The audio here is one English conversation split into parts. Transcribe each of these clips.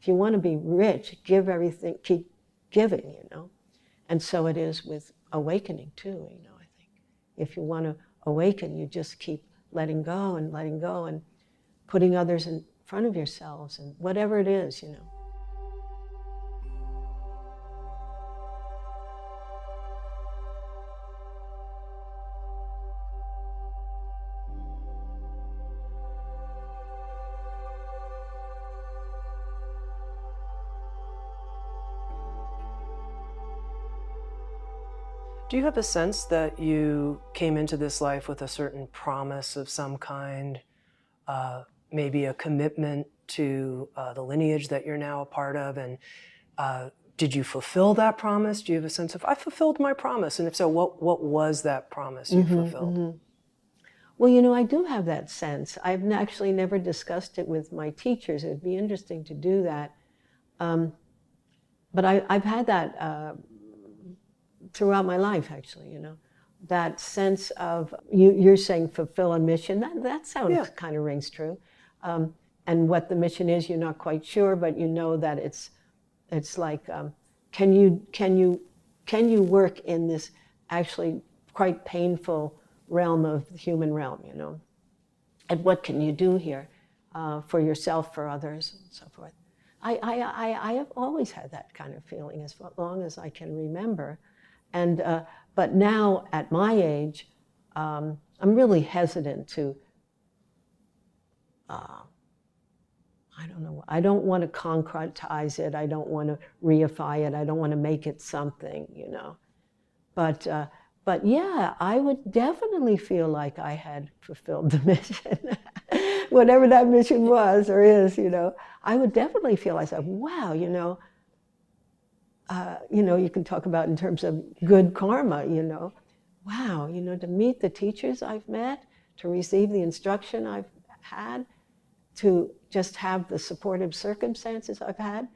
you want to be rich, give everything, keep giving, And so it is with awakening too, I think. If you want to awaken, you just keep letting go and putting others in front of yourselves and whatever it is, Do you have a sense that you came into this life with a certain promise of some kind, maybe a commitment to the lineage that you're now a part of, and did you fulfill that promise? Do you have a sense of, I fulfilled my promise? And if so, what was that promise you fulfilled? Mm-hmm. Well, I do have that sense. I've actually never discussed it with my teachers. It would be interesting to do that. But I've had that throughout my life, actually, that sense of, you're saying fulfill a mission. That sounds kind of rings true. And what the mission is, you're not quite sure, but you know that it's like, can you work in this actually quite painful realm of the human realm, And what can you do here for yourself, for others, and so forth? I have always had that kind of feeling as long as I can remember. And but now at my age, I'm really hesitant to. I don't know. I don't want to concretize it. I don't want to reify it. I don't want to make it something, But yeah, I would definitely feel like I had fulfilled the mission, whatever that mission was or is. I would definitely feel like, wow, you can talk about in terms of good karma, wow, to meet the teachers I've met, to receive the instruction I've had, to just have the supportive circumstances I've had.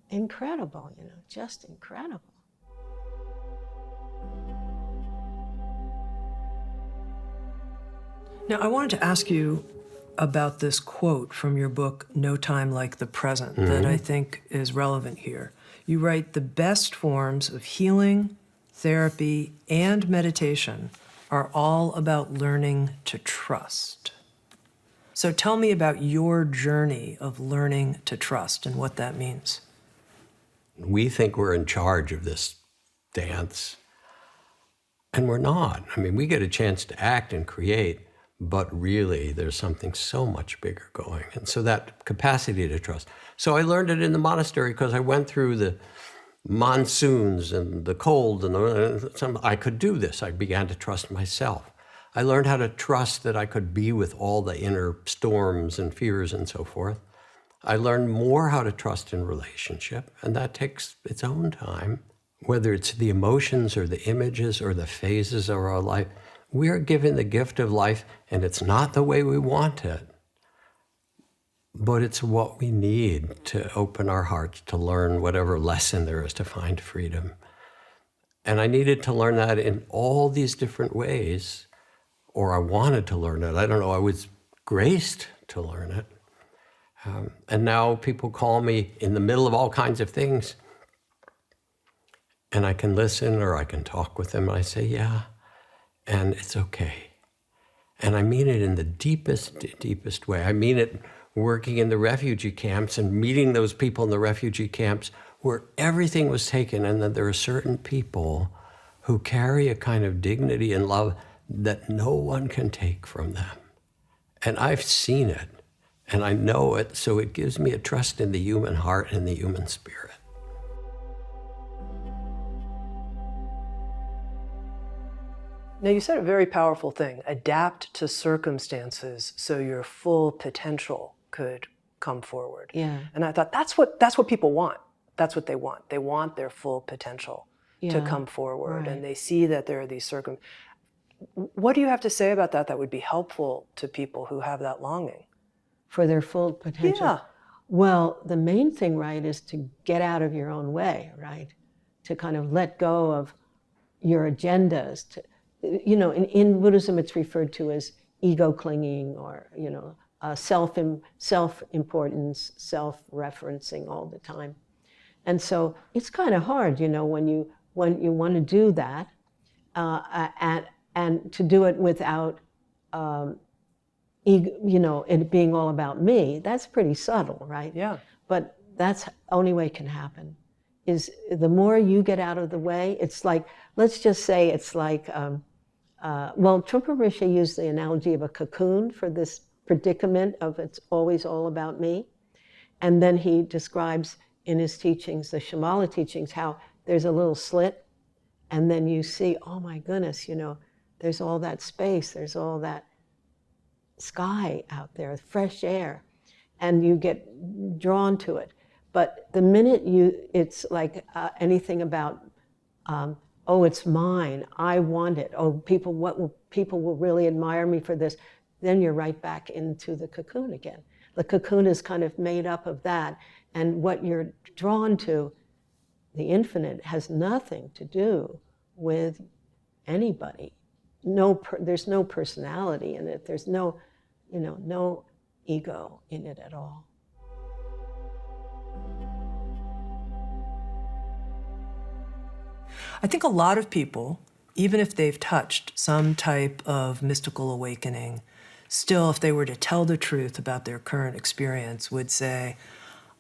Incredible, just incredible. Now, I wanted to ask you about this quote from your book, No Time Like the Present, that I think is relevant here. You write, the best forms of healing, therapy, and meditation are all about learning to trust. So tell me about your journey of learning to trust and what that means. We think we're in charge of this dance, and we're not. I mean, we get a chance to act and create, but really there's something so much bigger going. And so that capacity to trust. So I learned it in the monastery because I went through the monsoons and the cold and I could do this. I began to trust myself. I learned how to trust that I could be with all the inner storms and fears and so forth. I learned more how to trust in relationship, and that takes its own time. Whether it's the emotions or the images or the phases of our life, we are given the gift of life, and it's not the way we want it, but it's what we need to open our hearts to learn whatever lesson there is to find freedom. And I needed to learn that in all these different ways, or I wanted to learn it. I don't know, I was graced to learn it. And now people call me in the middle of all kinds of things, and I can listen or I can talk with them. And I say, yeah, and it's okay. And I mean it in the deepest way. I mean it working in the refugee camps and meeting those people in the refugee camps where everything was taken, and that there are certain people who carry a kind of dignity and love that no one can take from them. And I've seen it, and I know it, so it gives me a trust in the human heart and the human spirit. Now, you said a very powerful thing, adapt to circumstances so your full potential could come forward. Yeah. And I thought, that's what people want. That's what they want. They want their full potential to come forward. Right. And they see that there are these circumstances. What do you have to say about that would be helpful to people who have that longing? For their full potential? Yeah. Well, the main thing, right, is to get out of your own way, right? To kind of let go of your agendas. In Buddhism, it's referred to as ego clinging, or, self-importance, self-referencing all the time. And so it's kind of hard, when you want to do that, and to do it without, it being all about me. That's pretty subtle, right? Yeah. But that's the only way it can happen. Is the more you get out of the way, it's like, let's just say it's like, Trungpa Rinpoche used the analogy of a cocoon for this predicament of it's always all about me. And then he describes in his teachings, the Shambhala teachings, how there's a little slit, and then you see, oh my goodness, there's all that space, there's all that sky out there, fresh air, and you get drawn to it. But the minute it's like anything about, oh, it's mine, I want it, oh, people will really admire me for this, then you're right back into the cocoon again. The cocoon is kind of made up of that, and what you're drawn to, the infinite, has nothing to do with anybody. There's no personality in it. There's no ego in it at all. I think a lot of people, even if they've touched some type of mystical awakening, still, if they were to tell the truth about their current experience, would say,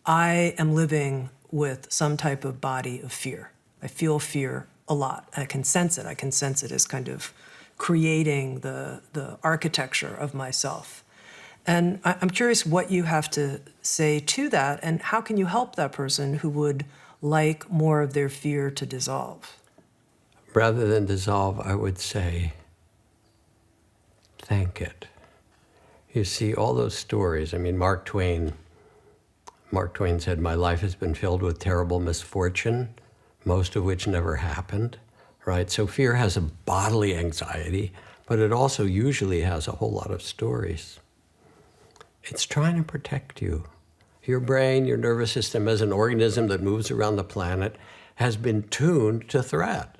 I am living with some type of body of fear. I feel fear a lot. I can sense it. I can sense it as kind of creating the architecture of myself. And I'm curious what you have to say to that, and how can you help that person who would like more of their fear to dissolve? Rather than dissolve, I would say, thank it. You see, all those stories, Mark Twain said, my life has been filled with terrible misfortune, most of which never happened, right? So fear has a bodily anxiety, but it also usually has a whole lot of stories. It's trying to protect you. Your brain, your nervous system, as an organism that moves around the planet, has been tuned to threat.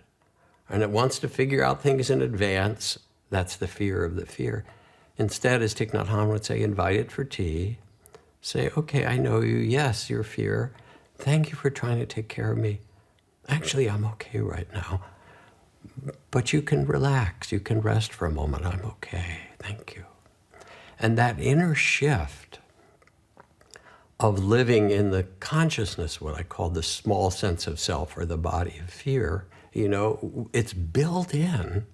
And it wants to figure out things in advance. That's the fear of the fear. Instead, as Thich Nhat Hanh would say, invite it for tea. Say, okay, I know you. Yes, your fear. Thank you for trying to take care of me. Actually, I'm okay right now. But you can relax. You can rest for a moment. I'm okay. Thank you. And that inner shift of living in the consciousness, what I call the small sense of self or the body of fear, it's built in.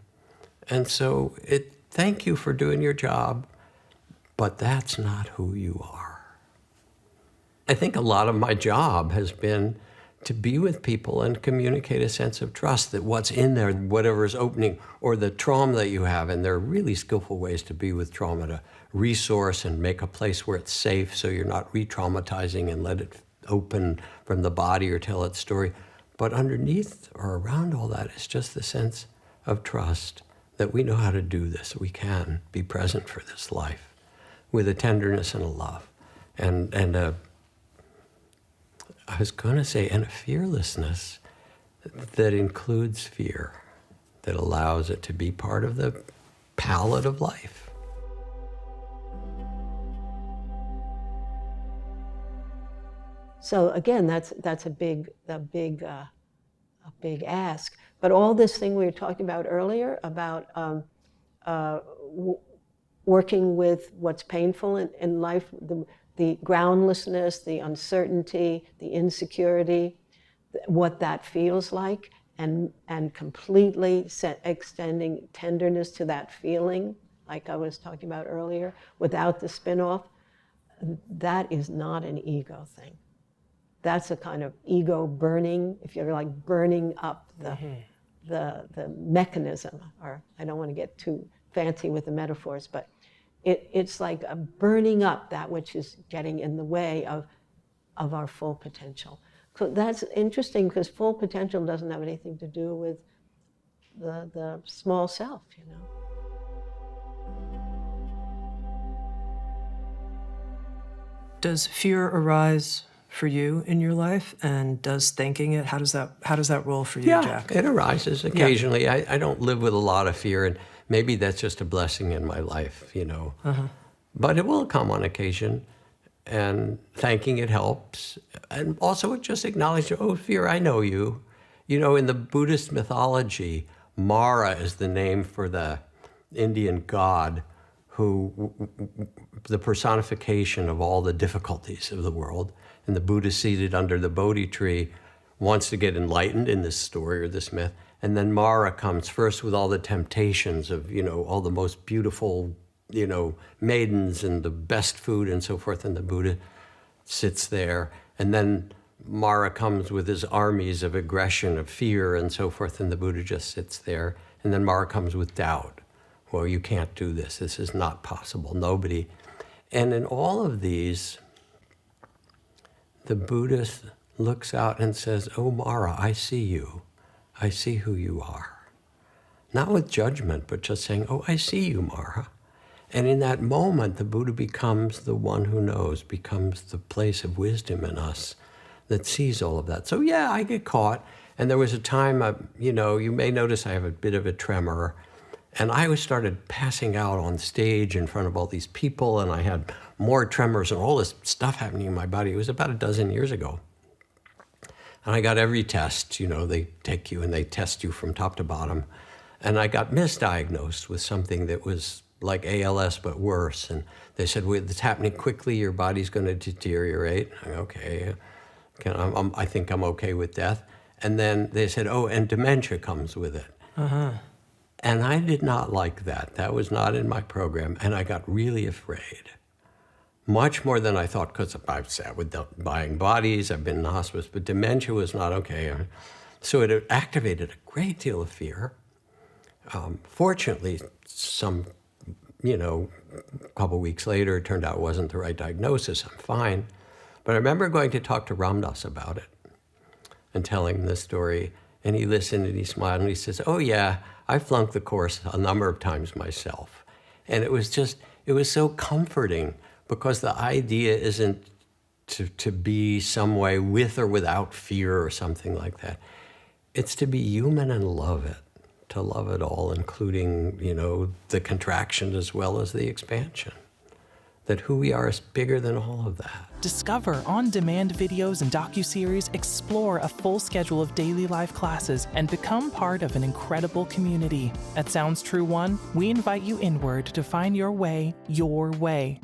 And so thank you for doing your job, but that's not who you are. I think a lot of my job has been to be with people and communicate a sense of trust that what's in there, whatever is opening, or the trauma that you have, and there are really skillful ways to be with trauma, to resource and make a place where it's safe so you're not re-traumatizing and let it open from the body or tell its story. But underneath or around all that is just the sense of trust that we know how to do this. We can be present for this life with a tenderness and a love. And I was going to say, and a fearlessness that includes fear, that allows it to be part of the palette of life. So again, that's a big ask. But all this thing we were talking about earlier about working with what's painful in life, the groundlessness, the uncertainty, the insecurity, what that feels like, and completely extending tenderness to that feeling, like I was talking about earlier, without the spin-off, that is not an ego thing. That's a kind of ego burning, if you're like burning up the mechanism, or I don't want to get too fancy with the metaphors, but it's like a burning up that which is getting in the way of our full potential. So that's interesting because full potential doesn't have anything to do with the small self, Does fear arise for you in your life, and does thanking it, how does that roll for you, Jack? It arises occasionally. Yeah. I don't live with a lot of fear, and maybe that's just a blessing in my life, But it will come on occasion, and thanking it helps. And also just acknowledge, oh, fear, I know you. You know, in the Buddhist mythology, Mara is the name for the Indian god who, the personification of all the difficulties of the world. And the Buddha seated under the Bodhi tree wants to get enlightened in this story or this myth. And then Mara comes first with all the temptations of, you know, all the most beautiful, you know, maidens and the best food and so forth. And the Buddha sits there. And then Mara comes with his armies of aggression, of fear and so forth. And the Buddha just sits there. And then Mara comes with doubt. Well, you can't do this. This is not possible. Nobody. And in all of these, the Buddha looks out and says, oh, Mara, I see you. I see who you are. Not with judgment, but just saying, oh, I see you, Mara. And in that moment, the Buddha becomes the one who knows, becomes the place of wisdom in us that sees all of that. So yeah, I get caught. And there was a time, you know, you may notice I have a bit of a tremor. And I started passing out on stage in front of all these people, and I had more tremors and all this stuff happening in my body. It was about a dozen years ago. And I got every test, you know, they take you and they test you from top to bottom. And I got misdiagnosed with something that was like ALS, but worse. And they said, well, it's happening quickly, your body's going to deteriorate. Okay, I think I'm okay with death. And then they said, oh, and dementia comes with it. Uh-huh. And I did not like that. That was not in my program. And I got really afraid. Much more than I thought, because I've sat with dying bodies, I've been in the hospice, but dementia was not okay. So it activated a great deal of fear. Fortunately, a couple weeks later, it turned out it wasn't the right diagnosis. I'm fine. But I remember going to talk to Ram Dass about it and telling him the story. And he listened and he smiled and he says, oh yeah, I flunked the course a number of times myself. And it was so comforting, because the idea isn't to be some way with or without fear or something like that. It's to be human and love it, to love it all, including, you know, the contraction as well as the expansion. That who we are is bigger than all of that. Discover on-demand videos and docuseries, explore a full schedule of daily life classes, and become part of an incredible community. At Sounds True One, we invite you inward to find your way your way.